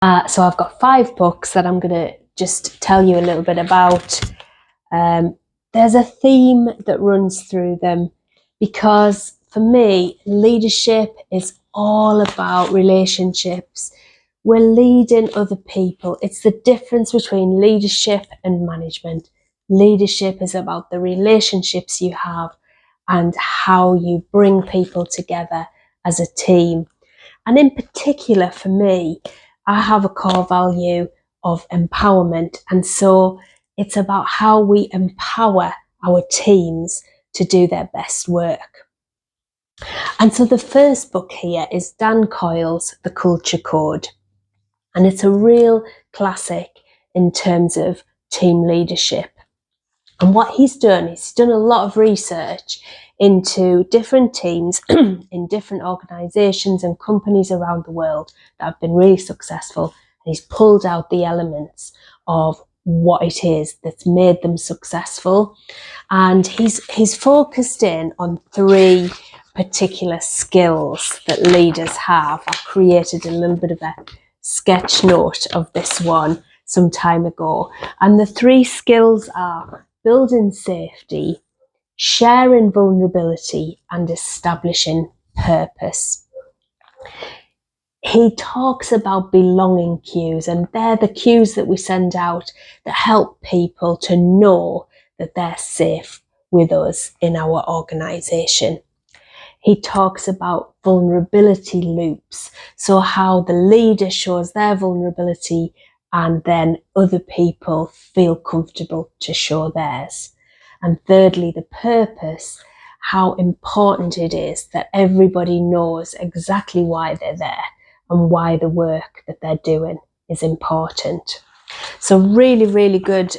So I've got 5 books that I'm going to just tell you a little bit about. There's a theme that runs through them because for me, leadership is all about relationships. We're leading other people. It's the difference between leadership and management. Leadership is about the relationships you have and how you bring people together as a team. And in particular for me, I have a core value of empowerment. And so it's about how we empower our teams to do their best work. And so the first book here is Dan Coyle's The Culture Code. And it's a real classic in terms of team leadership. And what he's done a lot of research into different teams in different organisations and companies around the world that have been really successful. And he's pulled out the elements of what it is that's made them successful. And he's focused in on 3 particular skills that leaders have. I created a little bit of a sketch note of this one some time ago. And the 3 skills are building safety, sharing vulnerability, and establishing purpose. He talks about belonging cues, and they're the cues that we send out that help people to know that they're safe with us in our organisation. He talks about vulnerability loops, so how the leader shows their vulnerability and then other people feel comfortable to show theirs. And thirdly, the purpose, how important it is that everybody knows exactly why they're there and why the work that they're doing is important. So really, really good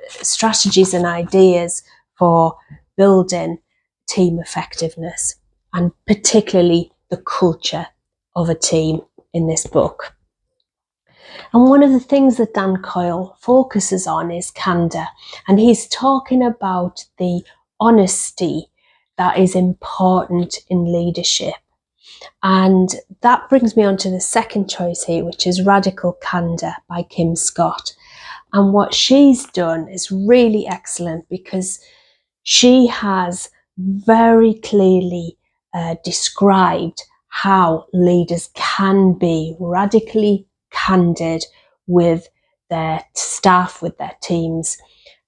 strategies and ideas for building team effectiveness, and particularly the culture of a team in this book. And one of the things that Dan Coyle focuses on is candor. And he's talking about the honesty that is important in leadership. And that brings me on to the second choice here, which is Radical Candor by Kim Scott. And what she's done is really excellent because she has very clearly described how leaders can be radically candid with their staff, with their teams,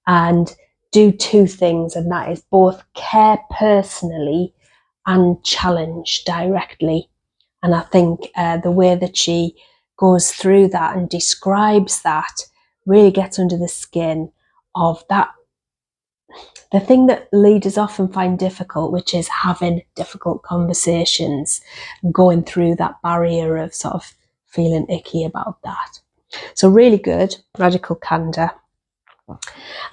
and do 2 things, and that is both care personally and challenge directly. And I think the way that she goes through that and describes that really gets under the skin of that, the thing that leaders often find difficult, which is having difficult conversations and going through that barrier of sort of feeling icky about that. So really good, Radical Candor.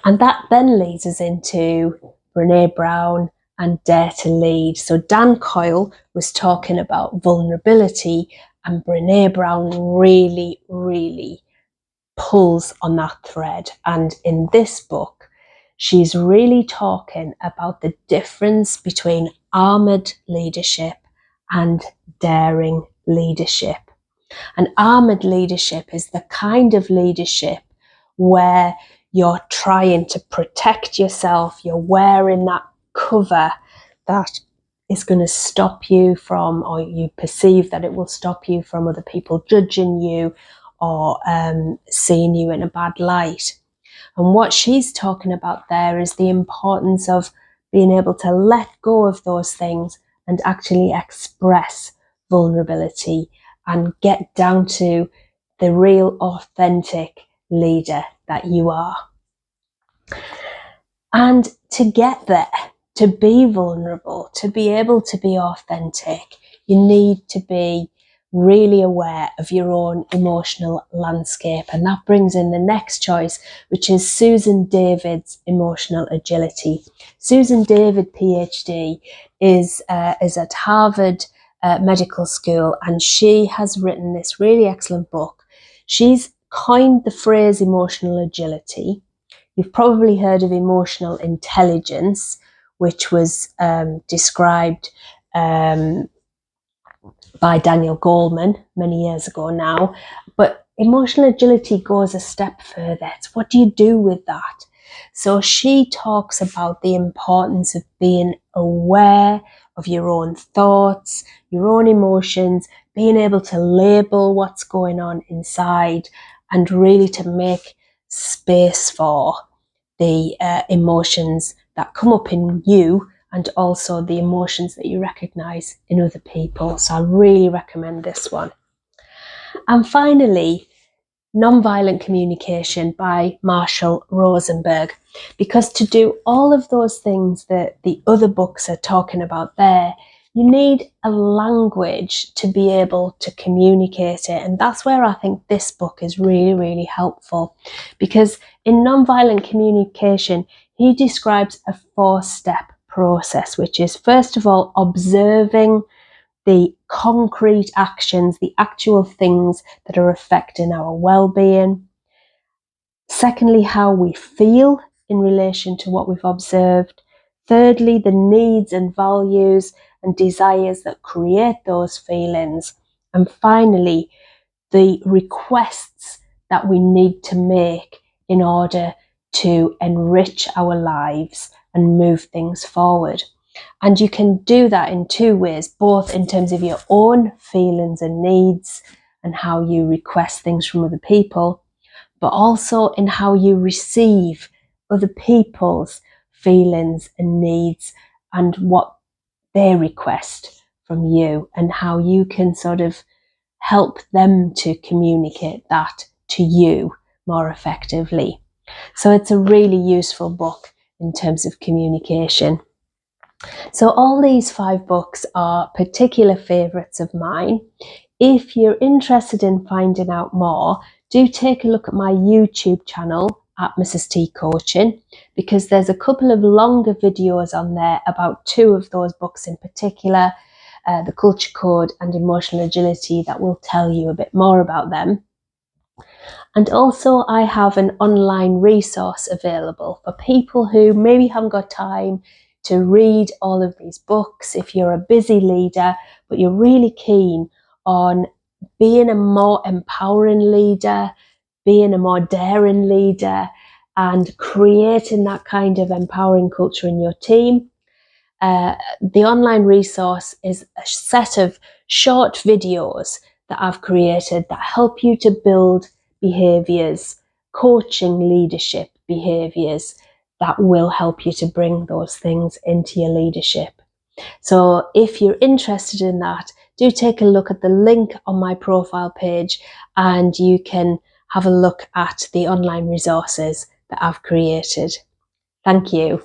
And that then leads us into Brené Brown and Dare to Lead. So Dan Coyle was talking about vulnerability, and Brené Brown really, really pulls on that thread. And in this book, she's really talking about the difference between armoured leadership and daring leadership. And armoured leadership is the kind of leadership where you're trying to protect yourself, you're wearing that cover that is going to stop you from, or you perceive that it will stop you from other people judging you or seeing you in a bad light. And what she's talking about there is the importance of being able to let go of those things and actually express vulnerability and get down to the real authentic leader that you are. And to get there, to be vulnerable, to be able to be authentic, you need to be really aware of your own emotional landscape. And that brings in the next choice, which is Susan David's Emotional Agility. Susan David, PhD, is at Harvard Medical School, and she has written this really excellent book. She's coined the phrase emotional agility. You've probably heard of emotional intelligence, which was described by Daniel Goleman many years ago now. But emotional agility goes a step further. It's what do you do with that? So she talks about the importance of being aware of your own thoughts, your own emotions, being able to label what's going on inside, and really to make space for the emotions that come up in you, and also the emotions that you recognize in other people. So I really recommend this one. And finally, Nonviolent Communication by Marshall Rosenberg, because to do all of those things that the other books are talking about there, you need a language to be able to communicate it. And that's where I think this book is really, really helpful, because in Nonviolent Communication, he describes a 4-step process, which is, first of all, observing the concrete actions, the actual things that are affecting our well-being. Secondly, how we feel in relation to what we've observed. Thirdly, the needs and values and desires that create those feelings. And finally, the requests that we need to make in order to enrich our lives and move things forward. And you can do that in 2 ways, both in terms of your own feelings and needs and how you request things from other people, but also in how you receive other people's feelings and needs and what they request from you, and how you can sort of help them to communicate that to you more effectively. So it's a really useful book in terms of communication. So all these 5 books are particular favourites of mine. If you're interested in finding out more, do take a look at my YouTube channel at Mrs. T Coaching, because there's a couple of longer videos on there about 2 of those books in particular, The Culture Code and Emotional Agility, that will tell you a bit more about them. And also I have an online resource available for people who maybe haven't got time to read all of these books. If you're a busy leader, but you're really keen on being a more empowering leader, being a more daring leader, and creating that kind of empowering culture in your team, the online resource is a set of short videos that I've created that help you to build behaviours, coaching leadership behaviours that will help you to bring those things into your leadership. So if you're interested in that, do take a look at the link on my profile page, and you can have a look at the online resources that I've created. Thank you.